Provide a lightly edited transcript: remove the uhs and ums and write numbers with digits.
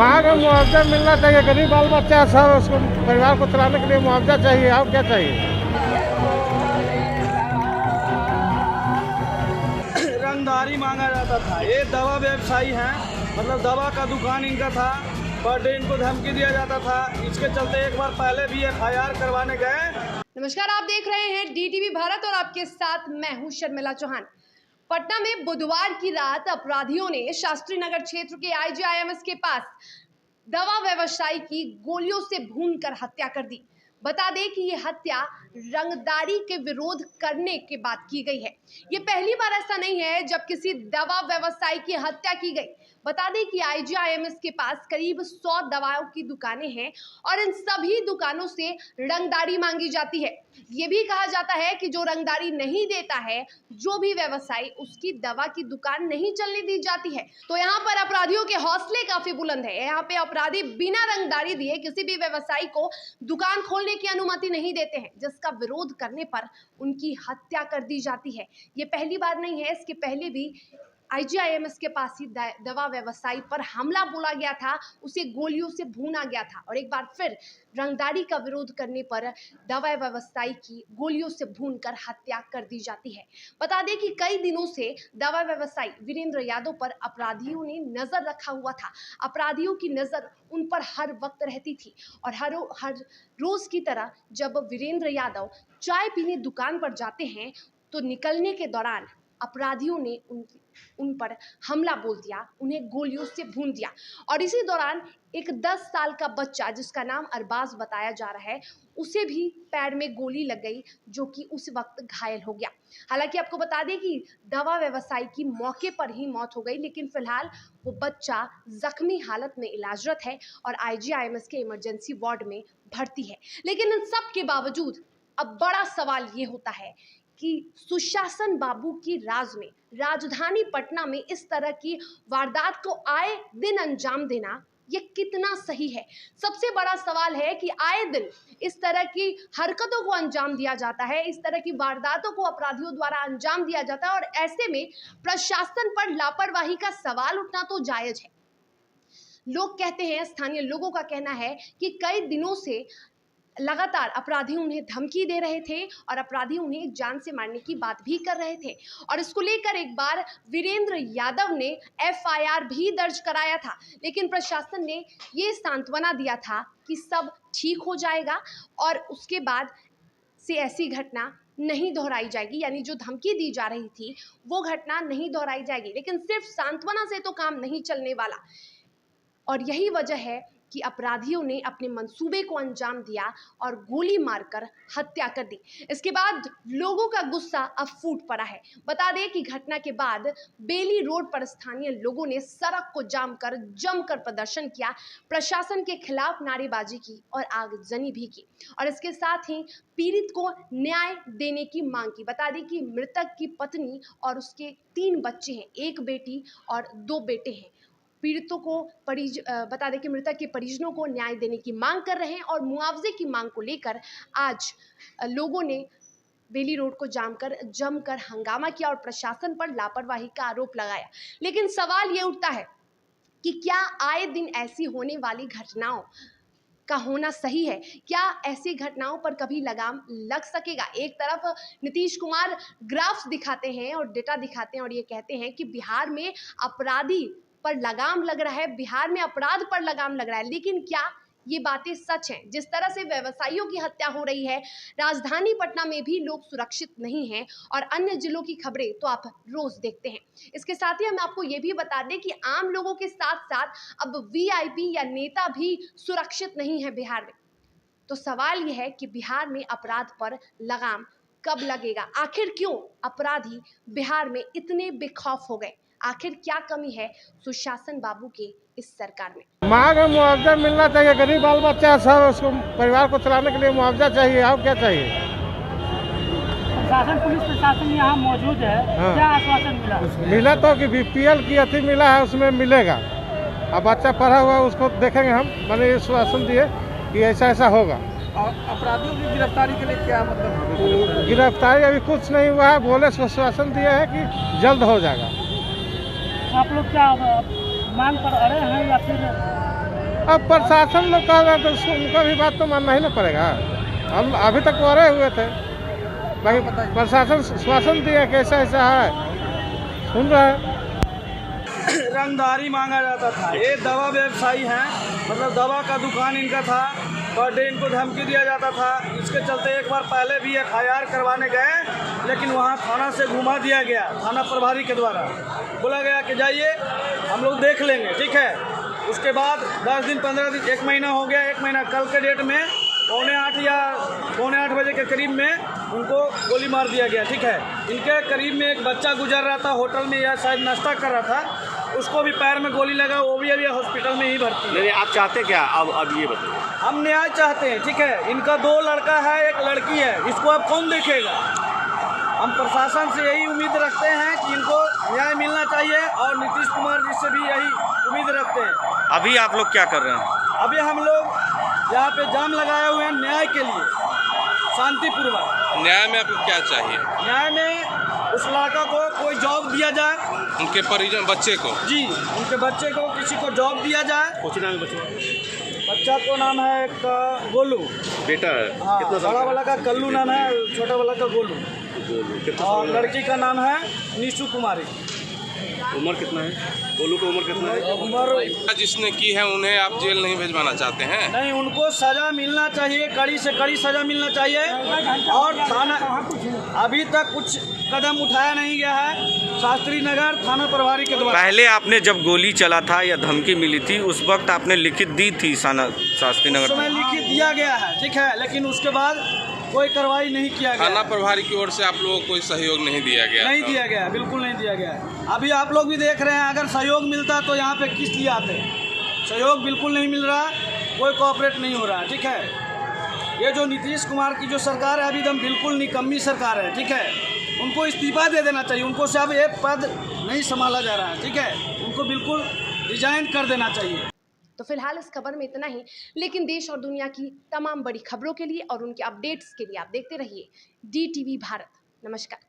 मांग है मुआवजा मिलना चाहिए। गरीब बाल बच्चा है, सब उसको परिवार को चलाने के लिए मुआवजा चाहिए। और क्या चाहिए? रंगदारी मांगा जाता था। ये दवा व्यवसायी हैं, मतलब दवा का दुकान इनका था। पर डे इनको धमकी दिया जाता था। इसके चलते एक बार पहले भी FIR करवाने गए। नमस्कार, आप देख रहे हैं DTV भारत और आपके साथ मैं हूं शर्मिला चौहान। पटना में बुधवार की रात अपराधियों ने शास्त्री नगर क्षेत्र के IGIMS के पास दवा व्यवसायी की गोलियों से भूनकर हत्या कर दी। बता दें कि ये हत्या रंगदारी के विरोध करने के बाद की गई है। ये पहली बार ऐसा नहीं है जब किसी दवा व्यवसायी की हत्या की गई। बता दें कि IGIMS के पास करीब 100 दवाओं की दुकानें हैं और इन सभी दुकानों से रंगदारी मांगी जाती है। ये भी कहा जाता है कि जो रंगदारी नहीं देता है, जो भी व्यवसायी, उसकी दवा की दुकान नहीं चलने दी जाती है। तो यहाँ पर अपराधियों के हौसले काफी बुलंद है। यहाँ पे अपराधी बिना रंगदारी दिए किसी भी व्यवसायी को दुकान खोलने की अनुमति नहीं देते हैं, जिसका विरोध करने पर उनकी हत्या कर दी जाती है। ये पहली बार नहीं है, इसके पहले भी IGIMS के पास ही दवा व्यवसायी पर हमला बोला गया था, उसे गोलियों से भूना गया था और एक बार फिर रंगदारी का विरोध करने पर दवा व्यवसायी की गोलियों से भूनकर हत्या कर दी जाती है। बता दें कि कई दिनों से दवा व्यवसायी वीरेंद्र यादव पर अपराधियों ने नजर रखा हुआ था। अपराधियों की नजर उन पर हर वक्त रहती थी और हर रोज की तरह जब वीरेंद्र यादव चाय पीने दुकान पर जाते हैं तो निकलने के दौरान अपराधियों ने उन पर हमला बोल दिया, उन्हें गोलियों से भून दिया और इसी दौरान एक 10 साल का बच्चा जिसका नाम अरबाज बताया जा रहा है, उसे भी पैर में गोली लग गई, जो कि उस वक्त घायल हो गया। हालांकि आपको बता दें कि दवा व्यवसायी की मौके पर ही मौत हो गई, लेकिन फिलहाल वो बच्चा जख्मी हालत में इलाजरत है और IGIMS के इमरजेंसी वार्ड में भर्ती है। लेकिन इन सब के बावजूद अब बड़ा सवाल ये होता है कि सुशासन बाबू की राज में, राजधानी पटना में इस तरह की वारदात को आए दिन अंजाम देना ये कितना सही है। सबसे बड़ा सवाल है कि आए दिन इस तरह की हरकतों को अंजाम दिया जाता है, इस तरह की वारदातों को अपराधियों द्वारा अंजाम दिया जाता है और ऐसे में प्रशासन पर लापरवाही का सवाल उठना तो जायज है। लोग कहते हैं, स्थानीय लोगों का कहना है कि कई दिनों से लगातार अपराधी उन्हें धमकी दे रहे थे और अपराधी उन्हें जान से मारने की बात भी कर रहे थे और इसको लेकर एक बार वीरेंद्र यादव ने FIR भी दर्ज कराया था, लेकिन प्रशासन ने ये सांत्वना दिया था कि सब ठीक हो जाएगा और उसके बाद से ऐसी घटना नहीं दोहराई जाएगी, यानी जो धमकी दी जा रही थी वो घटना नहीं दोहराई जाएगी। लेकिन सिर्फ सांत्वना से तो काम नहीं चलने वाला और यही वजह है कि अपराधियों ने अपने मंसूबे को अंजाम दिया और गोली मारकर हत्या कर दी। इसके बाद लोगों का गुस्सा अब फूट पड़ा है। बता दें कि घटना के बाद बेली रोड पर स्थानीय लोगों ने सड़क को जमकर प्रदर्शन किया, प्रशासन के खिलाफ नारेबाजी की और आगजनी भी की और इसके साथ ही पीड़ित को न्याय देने की मांग की। बता दें कि मृतक की पत्नी और उसके 3 बच्चे हैं, 1 बेटी और 2 बेटे हैं। पीड़ितों को बता दें कि मृतक के परिजनों को न्याय देने की मांग कर रहे हैं और मुआवजे की मांग को लेकर आज लोगों ने बेली रोड को जमकर हंगामा किया और प्रशासन पर लापरवाही का आरोप लगाया। लेकिन सवाल ये उठता है कि क्या आए दिन ऐसी होने वाली घटनाओं का होना सही है? क्या ऐसी घटनाओं पर कभी लगाम लग सकेगा? एक तरफ नीतीश कुमार ग्राफ्स दिखाते हैं और डेटा दिखाते हैं और ये कहते हैं कि बिहार में अपराधी पर लगाम लग रहा है, बिहार में अपराध पर लगाम लग रहा है, लेकिन क्या ये बातें सच हैं? जिस तरह से व्यवसायियों की हत्या हो रही है, राजधानी पटना में भी लोग सुरक्षित नहीं हैं और अन्य जिलों की खबरें तो आप रोज देखते हैं। इसके साथ ही हम आपको ये भी बता दें कि आम लोगों के साथ साथ अब VIP या नेता भी सुरक्षित नहीं है बिहार में। तो सवाल यह है कि बिहार में अपराध पर लगाम कब लगेगा? आखिर क्यों अपराधी बिहार में इतने बेखौफ हो गए? आखिर क्या कमी है सुशासन बाबू के इस सरकार में? मांग है मुआवजा मिलना चाहिए। गरीब बाल बच्चा है, सब उसको परिवार को चलाने के लिए मुआवजा चाहिए। और क्या चाहिए? प्रशासन, पुलिस प्रशासन यहाँ मौजूद है। हाँ। क्या आश्वासन मिला? मिला तो कि BPL की अति मिला है, उसमें मिलेगा। अब बच्चा पढ़ा हुआ है, उसको देखेंगे हम। मैंने ये आश्वासन दिए कि ऐसा ऐसा होगा। और अपराधियों की गिरफ्तारी के लिए क्या मतलब? गिरफ्तारी अभी कुछ नहीं हुआ है, बोले आश्वासन दिया है कि जल्द हो जाएगा। आप लोग क्या मांग पर अड़े हैं या फिर अब प्रशासन लोग कह रहे हैं तो उनका भी बात तो मानना ही ना पड़ेगा। हम अभी तक वरे हुए थे, बाकी प्रशासन श्वासन दिया कि ऐसा ऐसा है, सुन रहे हैं। रंगदारी मांगा जाता था। ये दवा व्यवसायी हैं, मतलब दवा का दुकान इनका था। पर डे इनको धमकी दिया जाता था। इसके चलते एक बार पहले भी FIR करवाने गए, लेकिन वहाँ थाना से घुमा दिया गया, थाना प्रभारी के द्वारा बोला गया कि जाइए हम लोग देख लेंगे, ठीक है। उसके बाद 10 दिन 15 दिन 1 महीना हो गया। 1 महीना कल के डेट में 7:45 या 7:45 बजे के करीब में उनको गोली मार दिया गया, ठीक है। इनके करीब में एक बच्चा गुजर रहा था होटल में, या शायद नाश्ता कर रहा था, उसको भी पैर में गोली लगा, वो भी अभी हॉस्पिटल में ही भर्ती है। नहीं, आप चाहते क्या? अब ये बताइए। हम न्याय चाहते हैं, ठीक है। इनका 2 लड़का है, 1 लड़की है, इसको अब कौन देखेगा? हम प्रशासन से यही उम्मीद रखते हैं कि इनको न्याय मिलना चाहिए, और नीतीश कुमार जी से भी यही उम्मीद रखते हैं। अभी आप लोग क्या कर रहे हैं? अभी हम लोग यहाँ पे जाम लगाए हुए हैं न्याय के लिए, शांतिपूर्वक। न्याय में आपको क्या चाहिए? न्याय में उस लड़का को कोई जॉब दिया जाए, उनके परिजन बच्चे को जी, उनके बच्चे को किसी को जॉब दिया जाए। कुछ नाम है बच्चे? बच्चा को नाम है एक गोलू, बेटा है? हाँ, कितना साल बड़ा का? वाला का कल्लू नाम है, छोटा वाला का गोलू, कितना और साल का? लड़की का नाम है निशु कुमारी। उम्र कितना है? गोलू का उम्र कितना है? उम्र जिसने की है उन्हें आप जेल नहीं भेजवाना चाहते हैं? नहीं, उनको सजा मिलना चाहिए, कड़ी से कड़ी सजा मिलना चाहिए। और थाना अभी तक कुछ कदम उठाया नहीं गया है, शास्त्री नगर थाना प्रभारी के द्वारा। पहले आपने जब गोली चला था या धमकी मिली थी, उस वक्त आपने लिखित दी थी शास्त्री उस नगर? समय लिखित दिया गया है, ठीक है, लेकिन उसके बाद कोई कार्रवाई नहीं किया गया। थाना प्रभारी की ओर से आप लोगों को कोई सहयोग नहीं दिया गया? नहीं दिया गया, बिल्कुल नहीं दिया गया। अभी आप लोग भी देख रहे हैं, अगर सहयोग मिलता तो यहाँ पे किस लिए आते। सहयोग बिल्कुल नहीं मिल रहा, कोई कोऑपरेट नहीं हो रहा है, ठीक है। ये जो नीतीश कुमार की जो सरकार है, अभी एकदम बिल्कुल निकम्मी सरकार है, ठीक है। उनको इस्तीफा दे देना चाहिए, उनको से अब ये पद नहीं संभाला जा रहा है, ठीक है। उनको बिल्कुल रिजाइन कर देना चाहिए। तो फिलहाल इस खबर में इतना ही, लेकिन देश और दुनिया की तमाम बड़ी खबरों के लिए और उनके अपडेट्स के लिए आप देखते रहिए DTV भारत। नमस्कार।